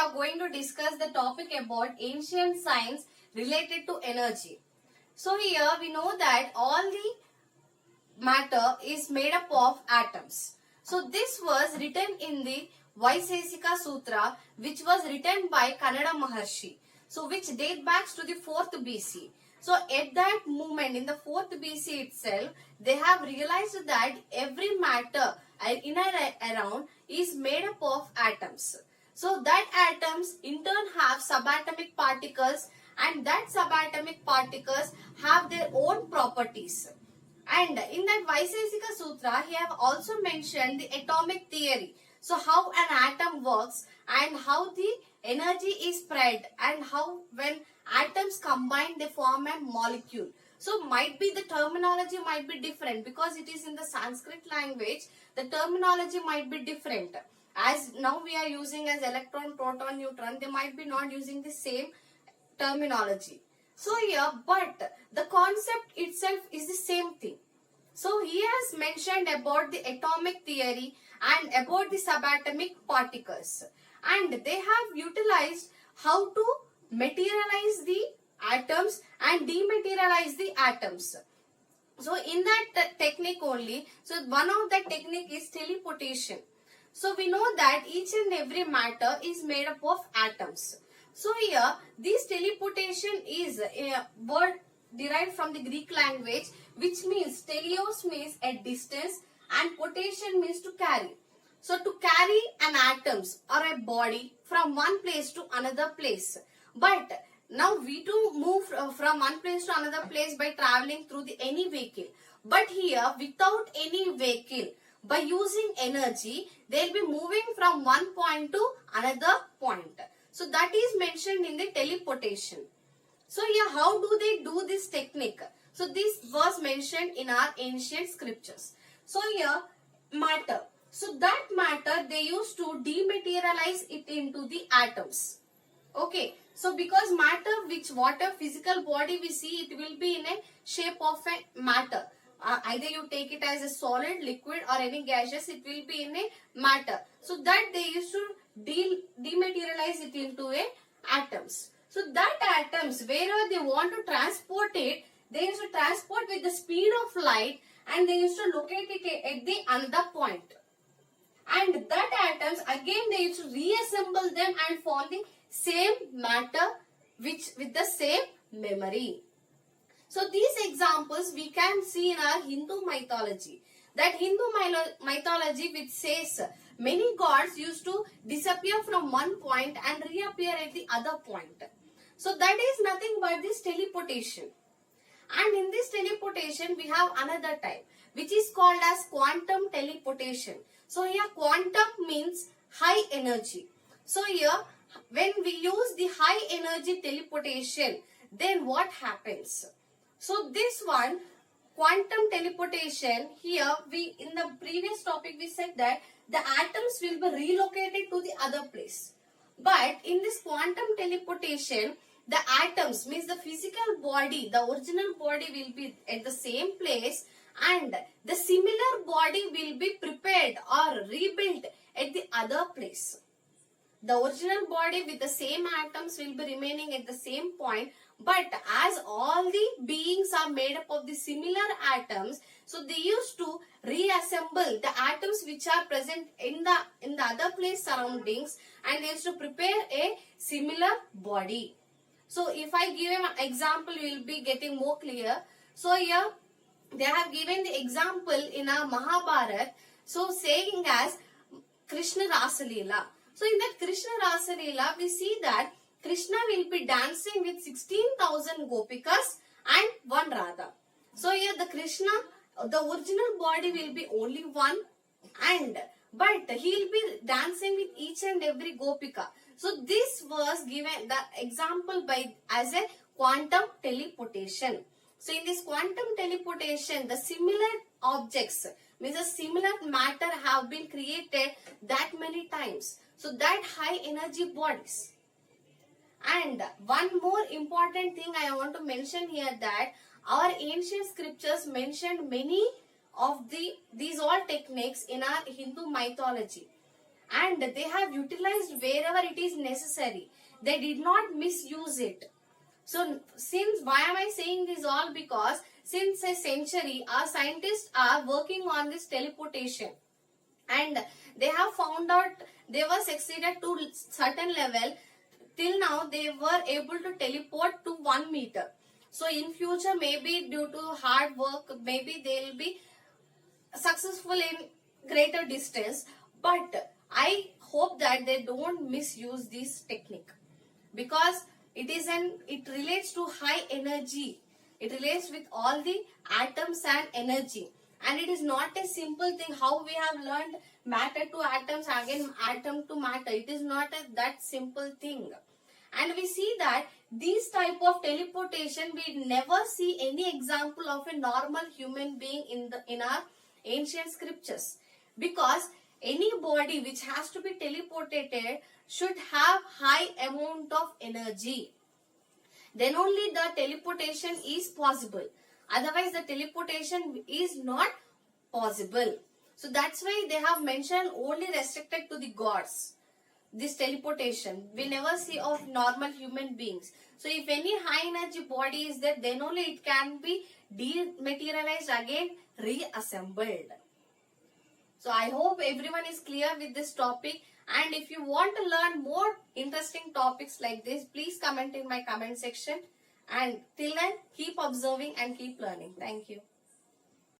are going to discuss the topic about ancient science related to energy. So here we know that all the matter is made up of atoms. So this was written in the Vaisesika Sutra, which was written by Kannada Maharshi. So which date back to the 4th BC. So at that moment in the 4th BC itself, they have realized that every matter in and around is made up of atoms. So that atoms in turn have subatomic particles, and that subatomic particles have their own properties. And in that Vaisesika Sutra, he have also mentioned the atomic theory. So how an atom works and how the energy is spread and how when atoms combine they form a molecule. So might be the terminology might be different because it is in the Sanskrit language. The terminology might be different. As now we are using as electron, proton, neutron, they might be not using the same terminology. So here, but the concept itself is the same thing. So he has mentioned about the atomic theory and about the subatomic particles, and they have utilized how to materialize the atoms and dematerialize the atoms. So in that technique only, so one of the technique is teleportation. So we know that each and every matter is made up of atoms. So here this teleportation is a word derived from the Greek language, which means teleos means a distance and portation means to carry. So to carry an atoms or a body from one place to another place. But now we do move from one place to another place by traveling through the any vehicle. But here without any vehicle, by using energy, they'll be moving from one point to another point. So that is mentioned in the teleportation. So here how do they do this technique? So this was mentioned in our ancient scriptures. So here matter. So that matter they used to dematerialize it into the atoms. Okay. So because matter which whatever physical body we see, it will be in a shape of a matter. Either you take it as a solid, liquid or any gaseous, it will be in a matter. So that they used to dematerialize it into a atoms. So that atoms, wherever they want to transport it, they used to transport with the speed of light and they used to locate it at the another point. And that atoms again they used to reassemble them and form the same matter which with the same memory. So these examples we can see in our Hindu mythology. That Hindu mythology which says many gods used to disappear from one point and reappear at the other point. So that is nothing but this teleportation. And in this teleportation we have another type which is called as quantum teleportation. So here quantum means high energy. So here when we use the high energy teleportation, then what happens? So this one quantum teleportation, here we in the previous topic we said that the atoms will be relocated to the other place. But in this quantum teleportation, the atoms means the physical body, the original body will be at the same place and the similar body will be prepared or rebuilt at the other place. The original body with the same atoms will be remaining at the same point, but as all the beings are made up of the similar atoms, so they used to reassemble the atoms which are present in the other place surroundings and they used to prepare a similar body. So if I give an example, you will be getting more clear. So here they have given the example in our Mahabharata. So saying as Krishna Rasalila. So in that Krishna Rasalila, we see that Krishna will be dancing with 16,000 gopikas and one Radha. So here the Krishna, the original body will be only one, but he will be dancing with each and every gopika. So this was given the example by as a quantum teleportation. So in this quantum teleportation, the similar objects means a similar matter have been created that many times. So that high energy bodies. And one more important thing I want to mention here that our ancient scriptures mentioned many of these all techniques in our Hindu mythology. and they have utilized wherever it is necessary. They did not misuse it. So since, why am I saying this all? Because since a century our scientists are working on this teleportation, and they have found out, they were succeeded to certain level. Till now they were able to teleport to 1 meter. So in future, maybe due to hard work, maybe they will be successful in greater distance. But I hope that they don't misuse this technique, because it relates to high energy. It relates with all the atoms and energy, and it is not a simple thing how we have learned matter to atoms, again atom to matter. It is not that simple thing. And we see that these type of teleportation, we never see any example of a normal human being in our ancient scriptures, because any body which has to be teleported should have high amount of energy. Then only the teleportation is possible. Otherwise the teleportation is not possible. So that's why they have mentioned only restricted to the gods, this teleportation. We never see of normal human beings. So if any high energy body is there, then only it can be dematerialized, again reassembled. So I hope everyone is clear with this topic. And if you want to learn more interesting topics like this, please comment in my comment section. And till then, keep observing and keep learning. Thank you.